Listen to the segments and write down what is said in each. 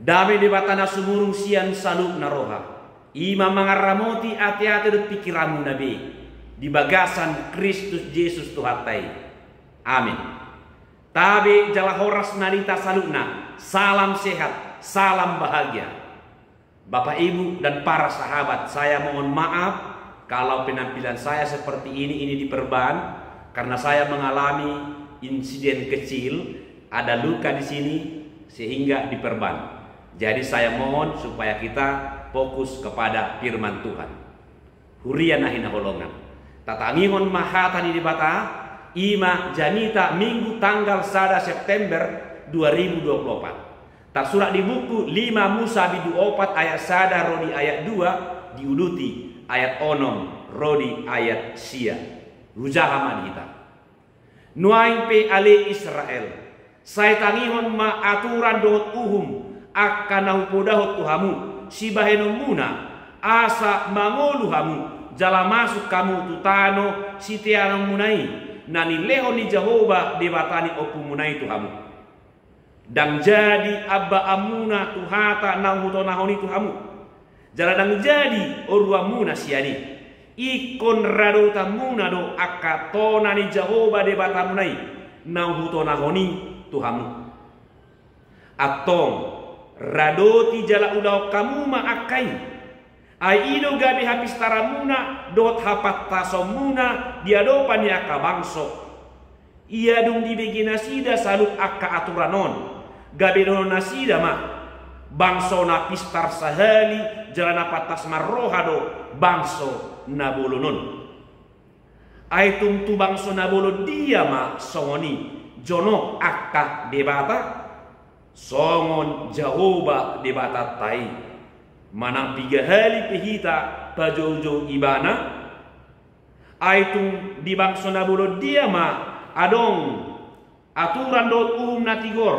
Dame di batana sumurung sian saluk naroha. Ima mangaramoti ati-ati dut pikiramu nabi. Di bagasan Kristus Yesus Tuhatai. Amin. Tabe jala horas narita salukna. Salam sehat, salam bahagia. Bapak Ibu dan para sahabat, saya mohon maaf kalau penampilan saya seperti ini diperban karena saya mengalami insiden kecil, ada luka di sini sehingga diperban. Jadi saya mohon supaya kita fokus kepada firman Tuhan. Hurian nahina holongan. Tatangihon mahata di bata ima janita minggu tanggal 1 September 2024. Tak surat di buku 5 Musa bidu 4 ayat 1 rodi ayat 2 diuduti ayat onom rodi ayat sia. Hujahaman kita. Nuain pe ale Israel. Saya tangihon ma aturan dohot akan naupodahot tuhamu sibahenon muna asa mangolu hamu jala masuk kamu tutano sitianong munai nani lehon ni Jehovah debatani opu munai tuhamu dan jadi abba amuna tuhata nang hutonahoni tuhamu jala dang jadi orwa muna siani ikon radota muna do akatona ni Jehovah debatamunai nang hutonahoni tuhamu atong radoti jala ulau kamu maakai aido gabi habis taramuna dot hapat tasomuna diadopan ya kabangso ia dung di begina sida salut akka aturanon gabi non nasida ma bangso na pistar sahali jala na patas marrohado bangso nabolonon aitum tu bangso nabolo dia ma songoni jono akka debata songon Jehovah debata tai manang 3 hali pehita pajojo ibana aitung di bangso nabulo dia ma adong aturan dot natigor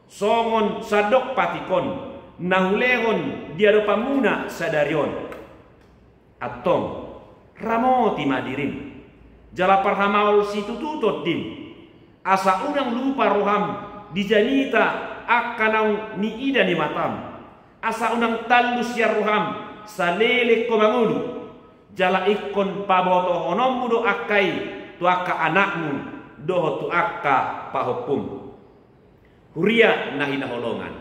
songon sadok patikon nahulehon diado pamuna sadarion atong ramoti madirin jala parhamaul situ tutot din asa unang lupa roham dijanita akanang ni ida ni matam asa unang talus ya roham salele ko mangulu jala ikon paboto honomu do akai tu akka anakmu do tu akka pahopum huria nahina holongan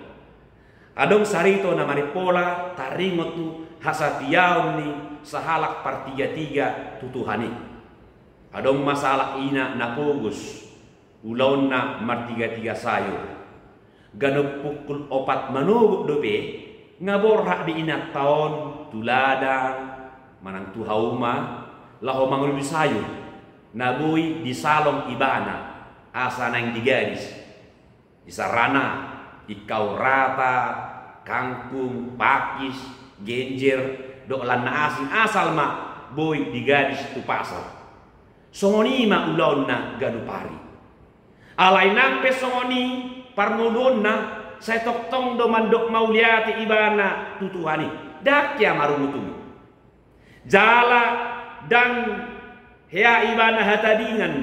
adong sarito na maripola taringot tu hasatiaon ni sahalak partiga-tiga tutuhani adong masalah ina na pogus ulaon na martiga-tiga sayur ganop pukul 4 manuguk dope ngaborha di inak taon tuladang manang tuhauma laho mangul sayur nabui di salong ibana asa nang digaris di sarana ikau rata kangkung pakis genjer dok lana asin asal ma boy digaris tu pasar songoni ma ulaon na ganupari alai nampe songoni parmudonna saya toktong do mandok mauliati ibana tutuhani dakya marumutum jala dan hea ibana hatadingan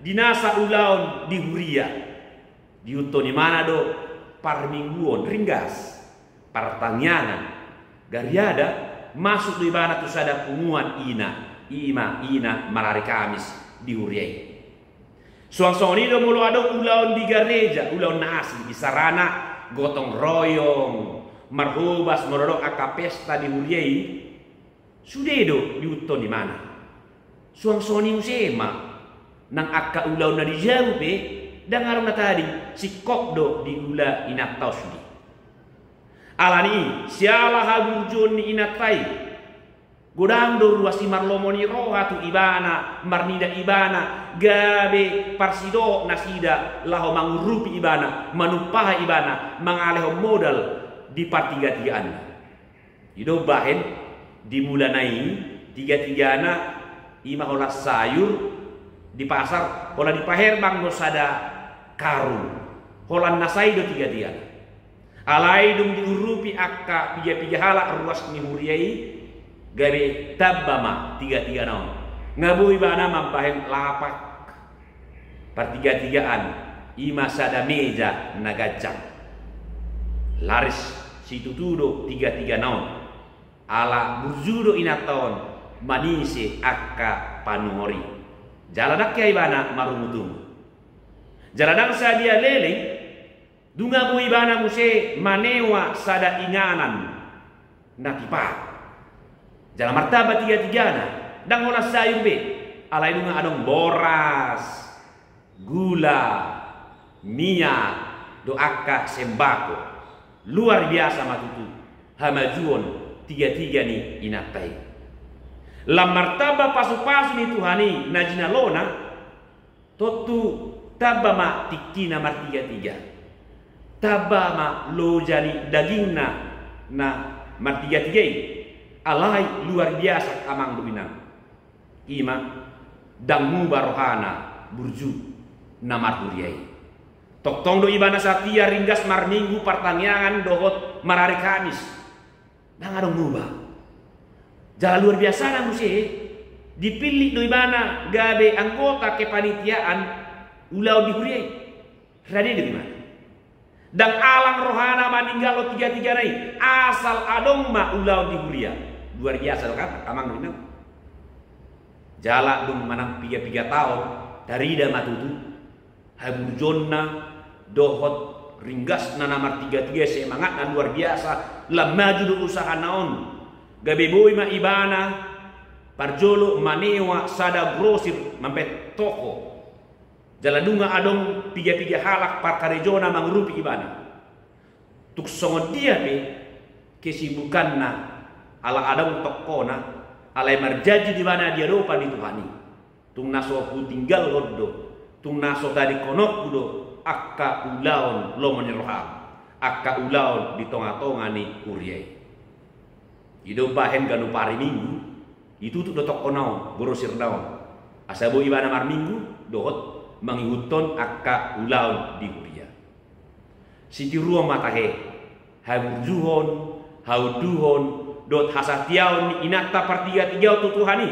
dinasa ulaon di huria diuto ni mana do parmingguon ringgas partangyangan gariada masuk di ibana tu sada punguan ina malari kamis di huriai suang-suang ini mulu ada ulaun di gereja, ulaun nasi di sarana gotong royong, marhubas merodok aka pesta di huriai. Sudah do diuto di mana? Suang-suang ini sema nang aka ulaun na di jauh be, dengar na tadi si kokdo di ula inak tau sudi. Alani sialah hagurjon ni inak tai. Godang do ruasi marlomoni roha tu ibana marnida ibana gabe parsido nasida laho mangurupi ibana manupaha ibana mangaleho modal di partiga-tigaan ido bahen dimulanai tiga-tigana ima hola sayur di pasar hola di paherbang do sada karung hola nasai do tiga-tigana alai dum diurupi akka piga-piga hala ruas ni huriai gabe tabbama tiga-tiga naon ngabui bana mampahen lapak partiga-tigaan ima sada meja nagacang laris situtudo 33 naon ala burjudo inaton manise akka panuhori jaladak ya ibana marumutung jaladang sa dia leleng dunga mo ibana muse manewa sada inganan nakipa jala martaba 33 na dang onas sayur be alay dunga adong boras gula minyak do akka sembako luar biasa matutu hamajuon 33 ni inatai lam martaba pasu-pasu ni Tuhani najina lona totu tabama tikina mar 33 tabama lo jani dagingna na mar 33 alai luar biasa kamang dominan ima dangu barohana burju namar huriai tok tong do ibana satia ringgas mar minggu pertanyaan dohot marari Kamis nang adong ngubah jala luar biasa na musi dipilih do ibana gabe anggota kepanitiaan ulau di huriai rade di mana dan alang rohana maninggal lo 33 nai asal adong ma ulau di huria luar biasa lo kata kamang dominan jala dum manang 3 tahun dari ida matutu habur jonna dohot ringgas na namar 33 semangat na luar biasa lamaju do usaha naon gabe boy ma ibana parjolo manewa sada grosir mampet toko jaladunga adong 3 halak parkarejona mangrupi ibana tuk songon dia pe kesibukanna ala adong tokona alai marjaji di mana dia dopa di Tuhani tung naso ku tinggal roddo tung naso tadi konok kudo akka ulaon lo menyeroham akka ulaon di tonga-tonga ni kuriai hidup bahen ganu pari minggu itu tuh dotok onau borosir daun asabu ibana mar minggu dohot mangihuton akka ulaon di kuria siti ruang matahe haburjuhon hauduhon dot hasatiaon ni inata partiga tiga tutuhani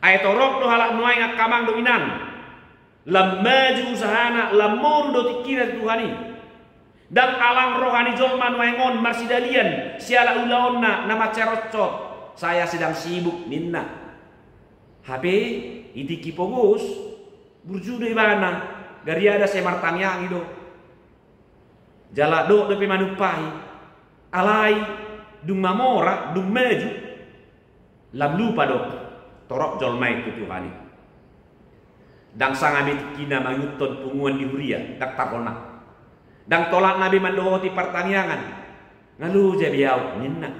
ayat torok do halak nuai kamang dominan lam maju usahana lamur do tikira Tuhani dan alang rohani jolman waengon marsidalian siala ulaonna nama cerocot saya sedang sibuk minna HP itiki pogus burjudo ibana gari ada semartanyang itu jala do depe manupai alai dung mamora dung maju lam lupa do torok jolmai itu Tuhani dang sangamit kina manguton punguan di huria dak takona dang tolak nabi mandohoti pertaniangan ngalu jabiau ninna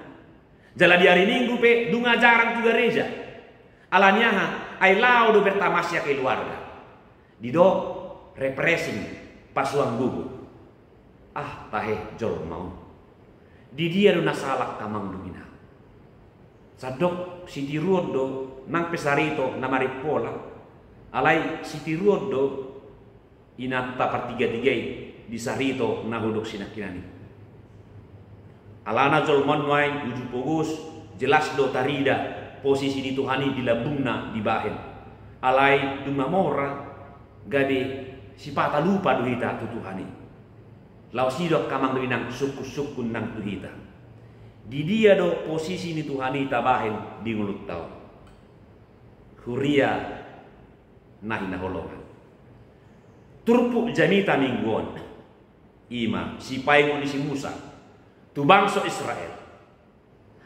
jala di hari minggu pe dunga jarang juga reja alanya ai lau do bertamasya keluarga dido repressing pasuang gugu tahe jol mau di dia do nasalak kamang dumina sadok siti ruodo nang pesarito namari pola alai siti ruodo inata partiga-tigai di sarito nahudok sinakinani alana jolmon wain uju pogus jelas do tarida posisi di Tuhani dilabungna di bahen alai dumamora gade sipata lupa duhita tu Tuhani lau sidok kamang winang suku-suku nang duhita di dia do posisi ni Tuhani tabahen di ngulut tau huria nahina holongan turpu janita mingguon ima si paingon si Musa tu bangso Israel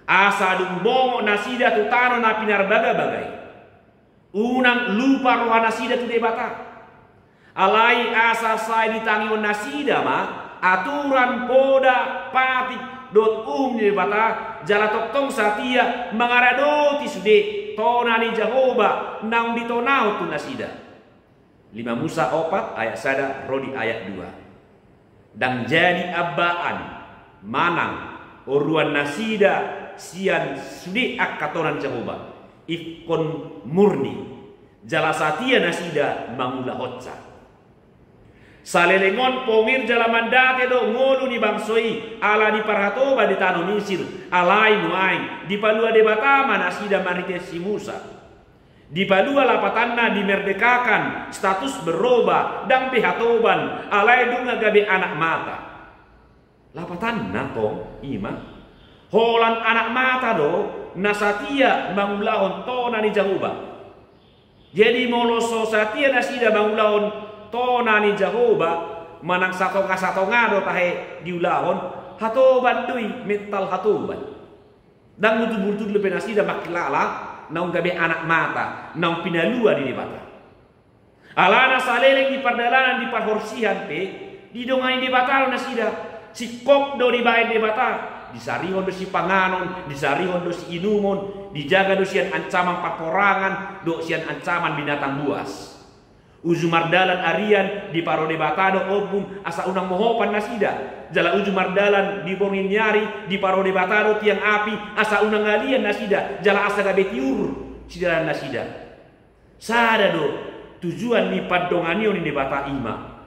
asa dung bongo nasida tu tano na pinar bagai unang lupa roha nasida tu debata alai asa sai ditangion nasida ma aturan poda patik dot debata jala toktong satia mangaradoti sude tonani Jehovah nang ditonau tu nasida 5 Musa 4 ayat sada rodi ayat 2 dan jadi abbaan manang oruan nasida sian sudi akatonan Jehovah ikon murni jala satia nasida mangula hotsa salelengon pongir jala mandate do ngolu ni bangsoi ala di parhatoba di tano Misir alai nuai di palua debata manasida marite si Musa di palua lapatanna dimerdekakan status berubah dan pihatoban alai dunga gabe anak mata Lapatan na tong ima. Holan anak mata do nasatia mangulahon tona ni Jehovah. Jadi moloso satia nasida mangulahon tona ni Jehovah manang satonga do tahe diulahon hatoban dui metal hatoban. Dan mutu-mutu lepe nasida makilala naung gabe anak mata naung pinalua di bata. Alana saleleng di pardalanan di parhorsihan pe didongai di bata nasida sikok do di bae di bata disarihon do si panganon disarihon do si inumon dijaga do sian ancaman paporangan do sian ancaman binatang buas. Ujumardalan arian di parode batado obum asa unang mohopan nasida jala ujumardalan di bongin nyari di parode batado tiang api asa unang alian nasida jala asa gabe tiur sidaran nasida sada do tujuan ni paddonganion di bata ima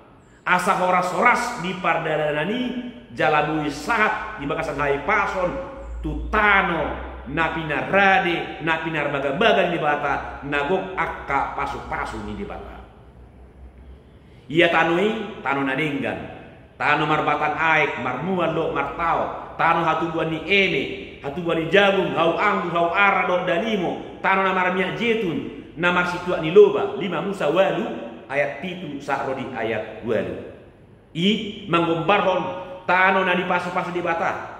asa horas-horas di pardalanani jala bui sahat di bakasan hai pason tutano napinar rade napinar baga-baga di bata nagok akka pasu-pasu ni di bata. Ia tanui tanu nadinggan tanu marbatan aik marmuan lo martao tanu hatubuan ni ene hatubuan ni jagung hau anggur hau ara do dalimo tanu namar minyak jetun namar situa ni loba 5 Musa walu ayat 7 sahrodi ayat walu i manggombarhon tanu na dipasu-pasu di bata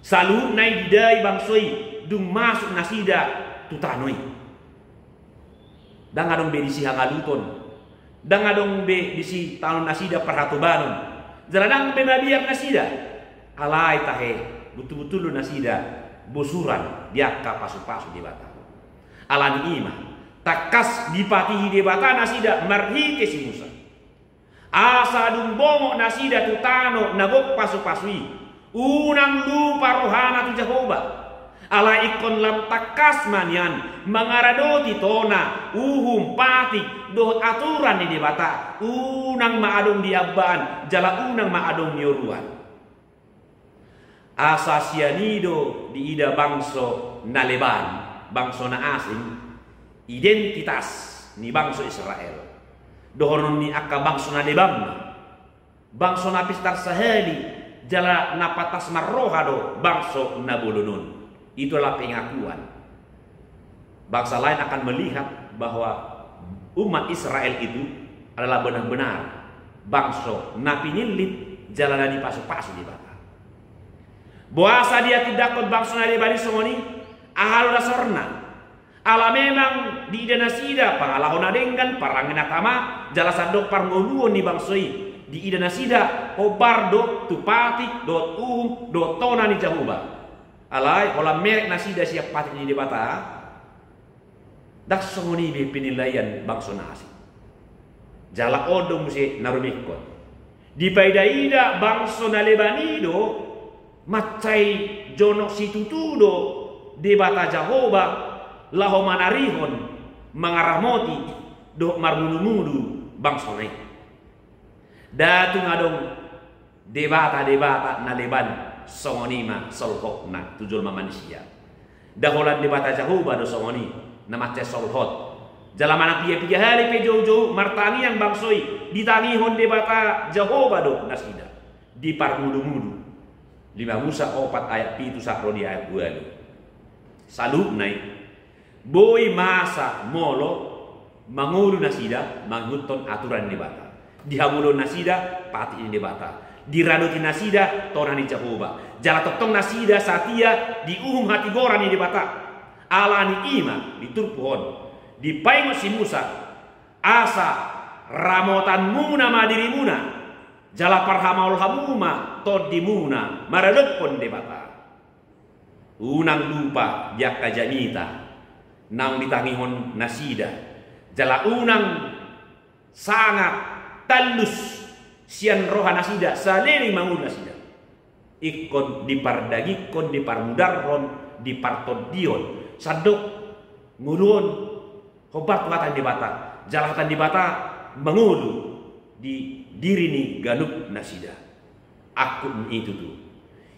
salu nai didai bangsoi dung masuk nasida tu tanui dan adong berisi hangaluton dan adong be disi tahun nasida perhatubanon jaladang be mabiak nasida alai tahe betul-betul nasida bosuran diakka pasu-pasu di bata alani ima takas dipatihi di bata nasida marhi ke si Musa asa dung bomo nasida tutano nagok pasu-pasui unang lupa rohana tu Jehovah ala ikon lam takas manyan mangaradoti tona uhum patik dohot aturan di bata unang maadong diaban jala unang maadong nyoruan asa sianido di ida bangso naleban bangso na asing identitas ni bangso Israel dohonon ni akka bangso naleban bangso na pistar saheli jala napatas marrohado bangso nabulunun. Itulah pengakuan bangsa lain akan melihat bahwa umat Israel itu adalah benar-benar bangsa napi nilit jalan di pasu-pasu di bata. Boasa dia tidak kot bangsa nadi bali somoni ahal dasorna. Ala memang di idanasida pangalahon adenggan parangena tama jala sadok parngoluon ni bangsoi di idanasida hobardo tupati dot dot tona ni Jehovah. Alai olah merek nasida siap pati di bata dak songoni be penilaian bangsa nasi jala odong si narumikot di paidaida bangsa nalebanido macai jonok situtudo di bata Jehovah laho manarihon mangaramoti do marmudu-mudu bangsa nai datu ngadong debata naleban songonima solhokna tujul manusia daholan di bata Jehovah do songoni namace solhot jalamana pia hari pe jojo martani yang bangsoi ditangihon di bata Jehovah do nasida di parmudu-mudu 5 Musa 4 ayat 7 sakrodi ayat 2 salub naik boy masa molo mangulu nasida manguton aturan di bata dihamulon nasida pati di bata diradoti nasida tonani Jehovah jala totong nasida satia di hati gorani di bata alani ima diturpuhon di paingo si Musa asa ramotan muna madiri muna jala parhamaul hamuma todimuna maradekon di bata unang lupa diakka janita nang ditangihon nasida jala unang sangat talus sian roha nasida saleli mangun nasida ikon dipardagikon diparmudarron dipartodion sadok ngulun hobat watan di bata jalatan di bata mengulu di diri ni ganup nasida akun itu tuh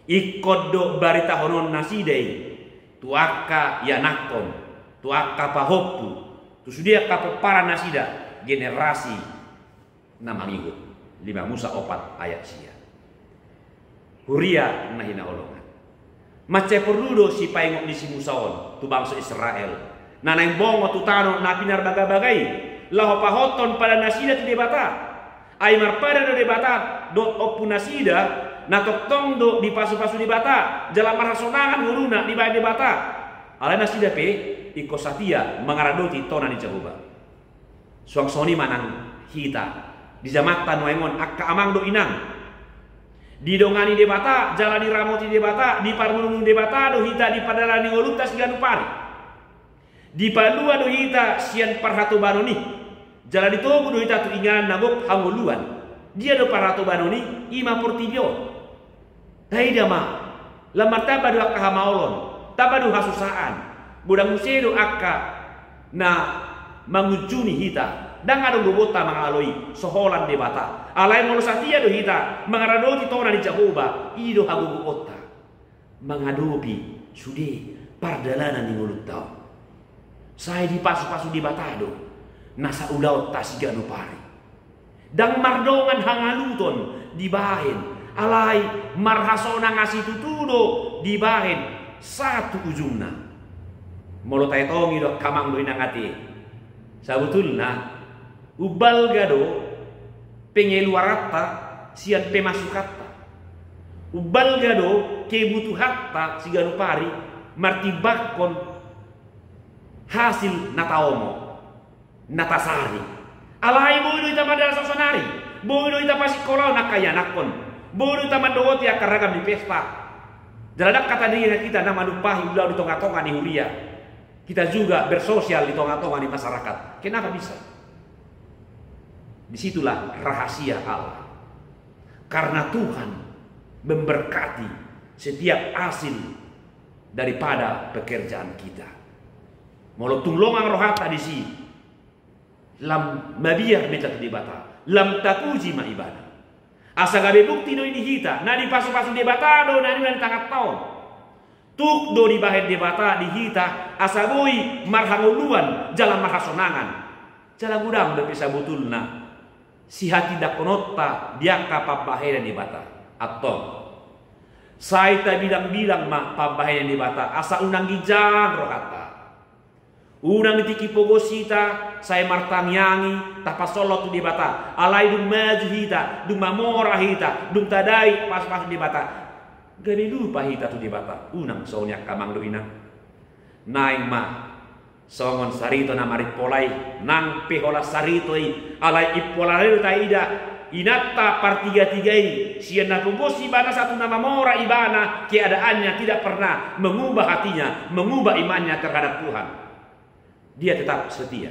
ikon do barita honon nasidai tuaka yanakon tuaka pahoptu tu sudia kapopara nasida generasi namangihut 5 Musa 4 ayat sia. huria na hina olongan. Mace perludo si paingok di si Musaon tu bangsa Israel. Na nang bongo tu tano na pinar bagai-bagai. Laho pahoton pada nasida tu debata. Ai marpada do debata dot opu nasida na toktong do di pasu-pasu debata. Jalan marasonangan nguruna di bae debata. Ala nasida pe iko satia mangaradoti tona ni Jehovah. Suang soni manang hita di jamatan waengon akka amang do inang. Didongani debata, jalani ramoti debata, di parmunung debata do hita di padalani ngoluta siganu pari. Di palua do hita sian parhatu banoni. Jalani togu do hita tu ingan nagok hangoluan. Dia do parhatu banoni ima portibio. Taida ma, lamar taba do akka hamaolon, taba do hasusaan. Budang musedo akka na mangujuni hita. Dan ada bobota mangaloi soholan debata. Alai molo satia do hita mangaradoti tona di Jehovah ido hagugu otta. Mangadopi sude pardalanan ni mulut tau. Saya di pasu-pasu debata do. Nasa ulau tasiga no pari. Dan mardongan hangaluton dibahen. Alai marhasona ngasih tutudo dibahen satu ujungna. Molo taitongi do kamang do inangati. Sabutulna ubal gado pengeluarata sian pemasukatta. Ubal gado kebutuhatta sigano pari martibakon hasil nataomo natasari. Alai boido ita madala sosonari, boido ita pasikolau nakayanakon, boido ita mandowoti akaragam di pesta. Jaladak kata diri kita nama lupahi ulau di tonga-tonga ni huria. Kita juga bersosial di tonga-tonga di masyarakat. Kenapa bisa? Disitulah rahasia Allah. Karena Tuhan memberkati setiap hasil daripada pekerjaan kita. Molo tunglongang rohata di si lam mabiyah mecat debata, lam takuji ma ibadah. Asa gabe bukti do ini hita, na di pasu-pasu debata do na di tangat tahun. Tuk do di bahen debata di hita, asa boi marhanguluan jalan marhasonangan. Jalan gudang do bisa butulna. Si hati dak konota dia kapap bahen debata. Atau saya tak bilang-bilang mah pabahen debata asa unang gijang rohata. Unang ditiki pogosita saya martang yangi tapasolo tu debata. Alai dung maju hita, dung mamora hita, dung tadai pas-pas debata. Gani lupa hita tu debata. Unang soalnya kamang do inang. Naing mah songon sarito na maripolai nang pehola sarito alai ipolai taida inatta partiga-tigai sian na punggosi ibana satu nama mora ibana keadaannya tidak pernah mengubah hatinya, mengubah imannya terhadap Tuhan. Dia tetap setia.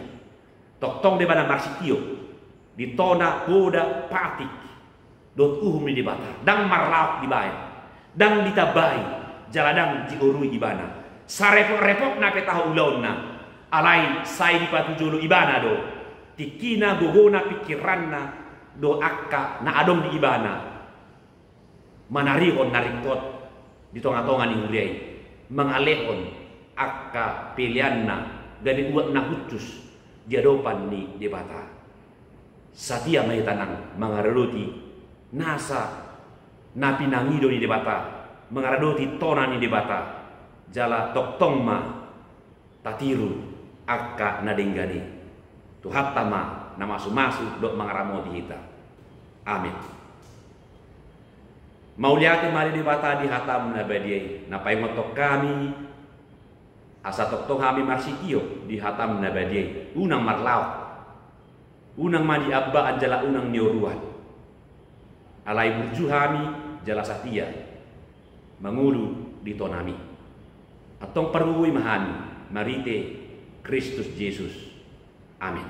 Toktong de bana marsitio ditona boda patik dot uhum di debata dang marlauk dibae dang ditabai jaladang diurui ibana sarepok-repok na petahu ulauna alai sai dipatujulu ibana do tikina gogona pikiranna do akka na adom di ibana manarihon narikot di tonga-tonga ni huriai mengalehon akka pilianna gani uat na hutus dia dopan ni debata satia mai tanang mangaradoti nasa na pinangido ni debata mangaradoti tona ni debata jala toktong ma tatiru akka nadenggani tu hattama na masu-masu dok mangaramoti kita. Amin. Mauliati mari debata di hatam nabadiai napai motok kami asa toktong kami marsitio di hatam nabadiai unang marlau unang madi abba anjala unang nioruan alai burjuhami jala satia mangulu di tonami atong perwui mahani marite Kristus Yesus. Amin.